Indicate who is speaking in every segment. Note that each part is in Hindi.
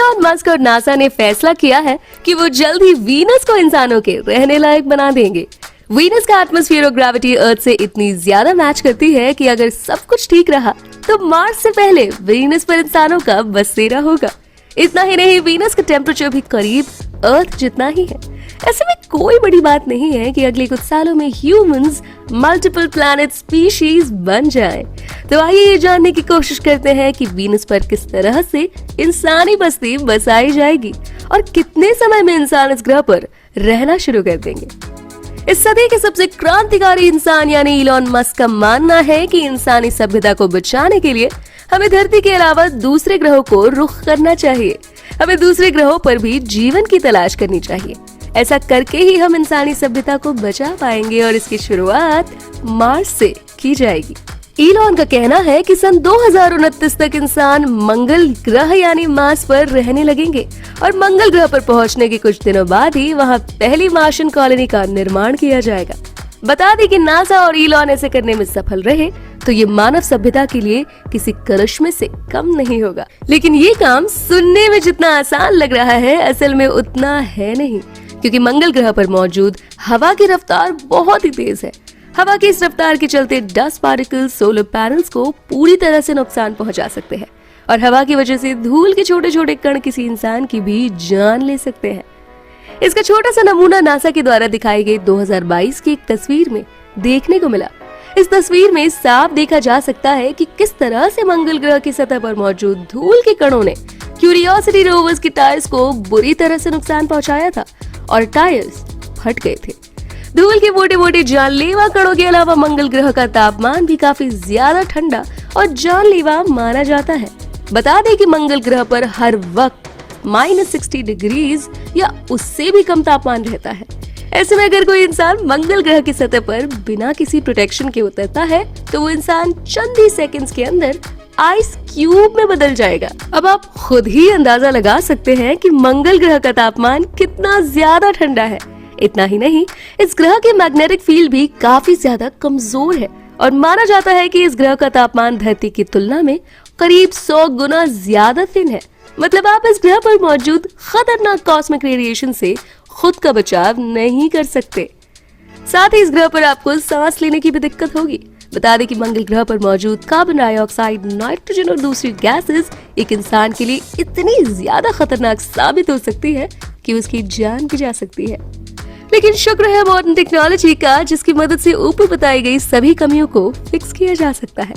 Speaker 1: इलॉन मस्क और नासा ने फैसला किया है कि वो जल्द ही वीनस को इंसानों के रहने लायक बना देंगे। वीनस का एटमॉस्फेयर और ग्रेविटी अर्थ से इतनी ज्यादा मैच करती है कि अगर सब कुछ ठीक रहा तो मार्स से पहले वीनस पर इंसानों का बसेरा होगा। इतना ही नहीं, वीनस का टेम्परेचर भी करीब अर्थ जितना ही है। ऐसे में कोई बड़ी बात नहीं है कि अगले कुछ सालों में ह्यूमंस मल्टीपल प्लैनेट स्पीशीज बन जाएं। तो आइए ये जानने की कोशिश करते हैं कि वीनस पर किस तरह से इंसानी बस्ती बसाई जाएगी और कितने समय में इंसान इस ग्रह पर रहना शुरू कर देंगे। इस सदी के सबसे क्रांतिकारी इंसान यानी इलॉन मस्क का मानना है कि इंसानी सभ्यता को बचाने के लिए हमें धरती के अलावा दूसरे ग्रहों को रुख करना चाहिए। हमें दूसरे ग्रहों पर भी जीवन की तलाश करनी चाहिए। ऐसा करके ही हम इंसानी सभ्यता को बचा पाएंगे और इसकी शुरुआत मार्स से की जाएगी। इलॉन का कहना है कि सन 2029 तक इंसान मंगल ग्रह यानी मार्स पर रहने लगेंगे और मंगल ग्रह पर पहुंचने के कुछ दिनों बाद ही वहां पहली मार्शियन कॉलोनी का निर्माण किया जाएगा। बता दें कि नासा और इलॉन ऐसे करने में सफल रहे तो ये मानव सभ्यता के लिए किसी करिश्मे से कम नहीं होगा। लेकिन ये काम सुनने में जितना आसान लग रहा है असल में उतना है नहीं, क्योंकि मंगल ग्रह पर मौजूद हवा की रफ्तार बहुत ही तेज है। हवा की इस रफ्तार के चलते डस्ट पार्टिकल्स सोलर पैनल्स को पूरी तरह से नुकसान पहुंचा सकते हैं और हवा की वजह से धूल के छोटे छोटे कण किसी इंसान की भी जान ले सकते हैं। इसका छोटा सा नमूना नासा के द्वारा दिखाई गई 2022 की एक तस्वीर में देखने को मिला। इस तस्वीर में साफ देखा जा सकता है कि किस तरह से मंगल ग्रह की सतह पर मौजूद धूल के कणों ने क्यूरियोसिटी रोवर्स के टायर्स को बुरी तरह से नुकसान पहुंचाया था और टायर्स फट गए थे। धूल के मोटे मोटे जानलेवा कणों के अलावा मंगल ग्रह का तापमान भी काफी ज्यादा ठंडा और जानलेवा माना जाता है। बता दें कि मंगल ग्रह पर हर वक्त -60 डिग्रीज या उससे भी कम तापमान रहता है। ऐसे में अगर कोई इंसान मंगल ग्रह की सतह पर बिना किसी प्रोटेक्शन के उतरता है तो वो इंसान चंद ही सेकंड्स के अंदर आइस क्यूब में बदल जाएगा। अब आप खुद ही अंदाजा लगा सकते हैं कि मंगल ग्रह का तापमान कितना ज्यादा ठंडा है। इतना ही नहीं, इस ग्रह के मैग्नेटिक फील्ड भी काफी ज्यादा कमजोर है और माना जाता है कि इस ग्रह का तापमान धरती की तुलना में करीब 100 गुना ज्यादा थिन है। मतलब आप इस ग्रह पर मौजूद खतरनाक कॉस्मिक रेडिएशन से खुद का बचाव नहीं कर सकते। साथ ही इस ग्रह पर आपको सांस लेने की भी दिक्कत होगी। बता दें कि मंगल ग्रह पर मौजूद कार्बन डाइऑक्साइड, नाइट्रोजन और दूसरी गैसेस एक इंसान के लिए इतनी ज्यादा खतरनाक साबित हो सकती है कि उसकी जान भी जा सकती है। लेकिन शुक्र है मॉडर्न टेक्नोलॉजी का, जिसकी मदद से ऊपर बताई गई सभी कमियों को फिक्स किया जा सकता है।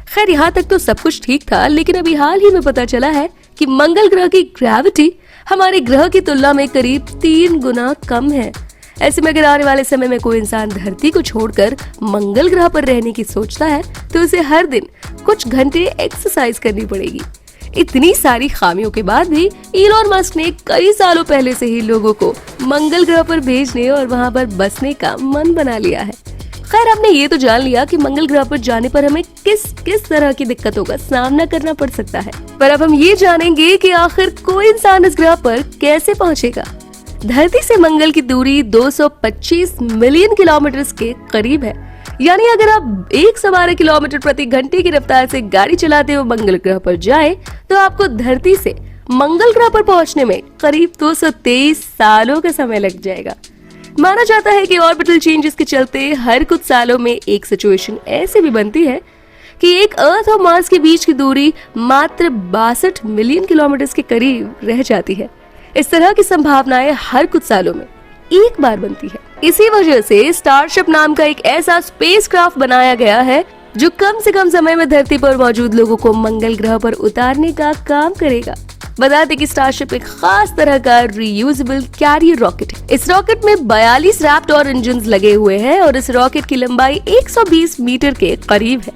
Speaker 1: खैर, यहाँ तक तो सब कुछ ठीक था, लेकिन अभी हाल ही में पता चला है कि मंगल ग्रह की ग्रेविटी हमारे ग्रह की तुलना में करीब 3 गुना कम है। ऐसे में अगर आने वाले समय में कोई इंसान धरती को छोड़कर मंगल ग्रह पर रहने की सोचता है तो उसे हर दिन कुछ घंटे एक्सरसाइज करनी पड़ेगी। इतनी सारी खामियों के बाद भी इलॉन मस्क ने कई सालों पहले से ही लोगों को मंगल ग्रह पर भेजने और वहां पर बसने का मन बना लिया है। खैर, हमने ये तो जान लिया कि मंगल ग्रह पर जाने पर हमें किस किस तरह की दिक्कतों का सामना करना पड़ सकता है, पर अब हम ये जानेंगे कि आखिर कोई इंसान इस ग्रह पर कैसे पहुंचेगा। धरती से मंगल की दूरी 225 मिलियन किलोमीटर के करीब है। यानी अगर आप 112 किलोमीटर प्रति घंटे की रफ्तार से गाड़ी चलाते हुए मंगल ग्रह पर जाएं, तो आपको धरती से मंगल ग्रह पर पहुंचने में करीब 223 सालों का समय लग जाएगा। माना जाता है कि ऑर्बिटल चेंजेस के चलते हर कुछ सालों में एक सिचुएशन ऐसे भी बनती है कि एक अर्थ और मार्स के बीच की दूरी मात्र 62 मिलियन किलोमीटर के करीब रह जाती है। इस तरह की संभावनाएं हर कुछ सालों में एक बार बनती है। इसी वजह से स्टारशिप नाम का एक ऐसा स्पेसक्राफ्ट बनाया गया है जो कम से कम समय में धरती पर मौजूद लोगों को मंगल ग्रह पर उतारने का काम करेगा। बता दें कि स्टारशिप एक खास तरह का रीयूजेबल कैरियर रॉकेट है। इस रॉकेट में 42 रैप्टर इंजन लगे हुए हैं और इस रॉकेट की लंबाई 120 मीटर के करीब है।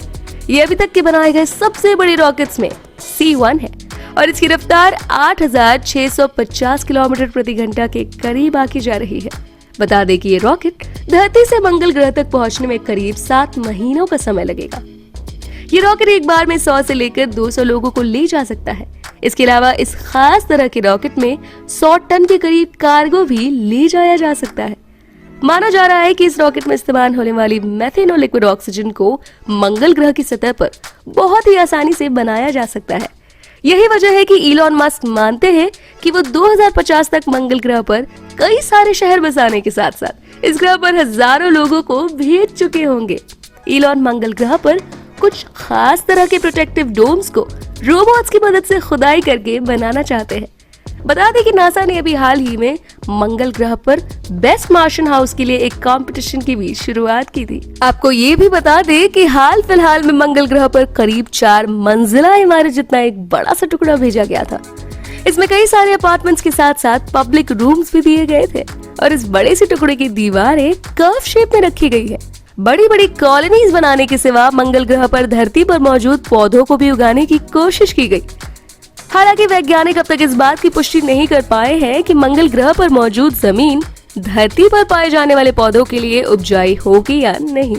Speaker 1: ये अभी तक के बनाए गए सबसे बड़े रॉकेट्स में C1 है और इसकी रफ्तार 8650 किलोमीटर प्रति घंटा के करीब आकी जा रही है। बता दें कि ये रॉकेट धरती से मंगल ग्रह तक पहुंचने में करीब 7 महीनों का समय लगेगा। ये रॉकेट एक बार में 100 से लेकर 200 लोगों को ले जा सकता है। इसके अलावा इस खास तरह के रॉकेट में 100 टन के करीब कार्गो भी ले जाया जा सकता है। माना जा रहा है कि इस रॉकेट में इस्तेमाल होने वाली मेथेन और लिक्विड ऑक्सीजन को मंगल ग्रह की सतह पर बहुत ही आसानी से बनाया जा सकता है। यही वजह है कि इलॉन मस्क मानते हैं कि वो 2050 तक मंगल ग्रह पर कई सारे शहर बसाने के साथ साथ इस ग्रह पर हजारों लोगों को भेज चुके होंगे। इलॉन मंगल ग्रह पर कुछ खास तरह के प्रोटेक्टिव डोम्स को रोबोट्स की मदद से खुदाई करके बनाना चाहते हैं। बता दें कि नासा ने अभी हाल ही में मंगल ग्रह पर बेस्ट मार्शियन हाउस के लिए एक कंपटीशन की भी शुरुआत की थी। आपको ये भी बता दें कि हाल फिलहाल में मंगल ग्रह पर करीब 4 मंजिला इमारत जितना एक बड़ा सा टुकड़ा भेजा गया था। इसमें कई सारे अपार्टमेंट्स के साथ साथ पब्लिक रूम्स भी दिए गए थे और इस बड़े से टुकड़े की दीवारें कर्व शेप में रखी गई है। बड़ी बड़ी कॉलोनीज बनाने के सिवा मंगल ग्रह पर धरती पर मौजूद पौधों को भी उगाने की कोशिश की गई। हालांकि वैज्ञानिक अब तक इस बात की पुष्टि नहीं कर पाए हैं कि मंगल ग्रह पर मौजूद जमीन धरती पर पाए जाने वाले पौधों के लिए उपजाऊ होगी या नहीं।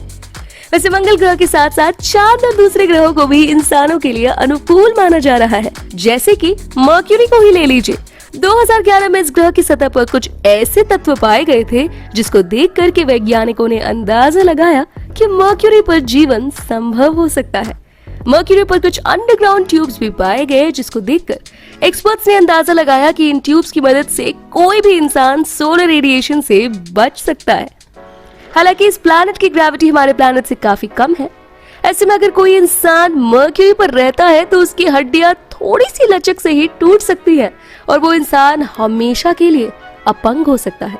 Speaker 1: वैसे मंगल ग्रह के साथ साथ चांद और दूसरे ग्रहों को भी इंसानों के लिए अनुकूल माना जा रहा है। जैसे कि मर्क्यूरी को ही ले लीजिए। 2011 में इस ग्रह की सतह पर कुछ ऐसे तत्व पाए गए थे जिसको देख करके वैज्ञानिकों ने अंदाजा लगाया कि मर्क्यूरी पर जीवन संभव हो सकता है। मर्क्यूरी पर कुछ अंडरग्राउंड ट्यूब्स भी पाए गए जिसको देखकर एक्सपर्ट्स ने अंदाजा लगाया कि इन ट्यूब्स की मदद से कोई भी इंसान सोलर रेडिएशन से बच सकता है। हालांकि इस प्लैनेट की ग्रेविटी हमारे प्लैनेट से काफी कम है। ऐसे में अगर कोई इंसान मर्क्यूरी पर रहता है तो उसकी हड्डियां थोड़ी सी लचक से ही टूट सकती है और वो इंसान हमेशा के लिए अपंग हो सकता है।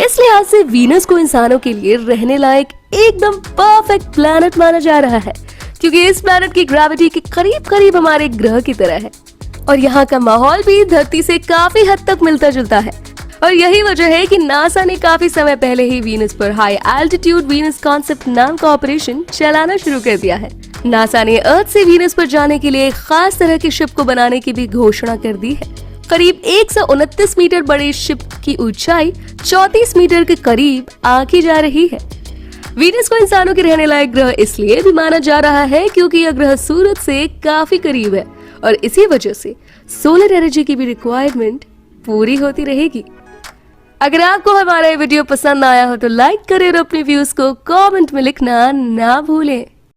Speaker 1: इस लिहाज से वीनस को इंसानों के लिए रहने लायक एकदम परफेक्ट प्लैनेट माना जा रहा है, क्योंकि इस प्लैनेट की ग्रेविटी के करीब करीब हमारे ग्रह की तरह है और यहाँ का माहौल भी धरती से काफी हद तक मिलता जुलता है। और यही वजह है कि नासा ने काफी समय पहले ही वीनस पर हाई एल्टीट्यूड वीनस कॉन्सेप्ट नाम का ऑपरेशन चलाना शुरू कर दिया है। नासा ने अर्थ से वीनस पर जाने के लिए एक खास तरह की शिप को बनाने की भी घोषणा कर दी है। करीब 129 मीटर बड़े शिप की ऊंचाई 34 मीटर के करीब आंकी जा रही है। वीनस को इंसानों के रहने लायक ग्रह इसलिए भी माना जा रहा है क्योंकि यह ग्रह सूरज से काफी करीब है और इसी वजह से सोलर एनर्जी की भी रिक्वायरमेंट पूरी होती रहेगी। अगर आपको हमारा ये वीडियो पसंद आया हो तो लाइक करें और अपने व्यूज को कमेंट में लिखना ना भूलें।